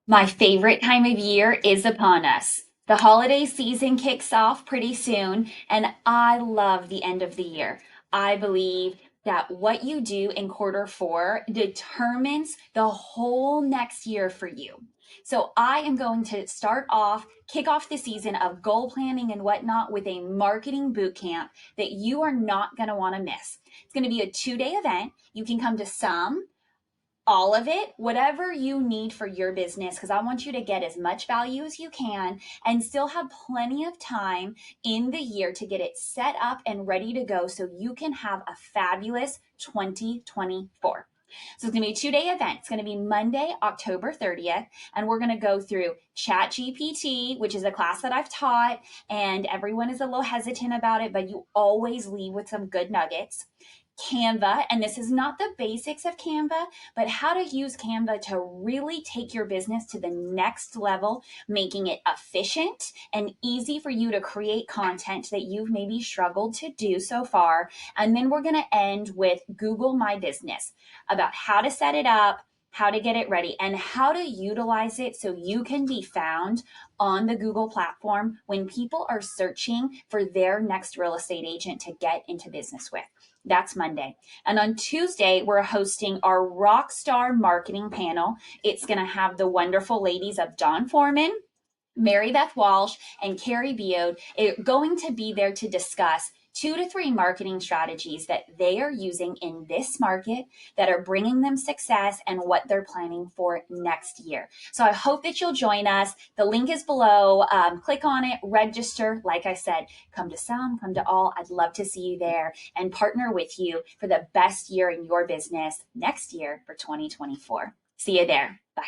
My favorite time of year is upon us. The holiday season kicks off pretty soon, and I love the end of the year. I believe that what you do in quarter four determines the whole next year for you. So I am going to kick off the season of goal planning and whatnot with a marketing boot camp that you are not going to want to miss. It's going to be a 2 day event. You can come to some, all of it, whatever you need for your business, because I want you to get as much value as you can and still have plenty of time in the year to get it set up and ready to go so you can have a fabulous 2024. So it's going to be a 2 day event. It's going to be Monday, October 30th, and we're going to go through ChatGPT, which is a class that I've taught, and everyone is a little hesitant about it, but you always leave with some good nuggets. Canva, and this is not the basics of Canva, but how to use Canva to really take your business to the next level, making it efficient and easy for you to create content that you've maybe struggled to do so far. And then we're going to end with Google My Business, about how to set it up, how to get it ready, and how to utilize it so you can be found on the Google platform when people are searching for their next real estate agent to get into business with. That's Monday. And on Tuesday, we're hosting our Rockstar Marketing Panel. It's going to have the wonderful ladies of Dawn Foreman, Mary Beth Walsh, and Carrie Beode going to be there to discuss 2 to 3 marketing strategies that they are using in this market that are bringing them success and what they're planning for next year. So I hope that you'll join us. The link is below. Click on it, register. Like I said, come to some, come to all. I'd love to see you there and partner with you for the best year in your business next year for 2024. See you there. Bye.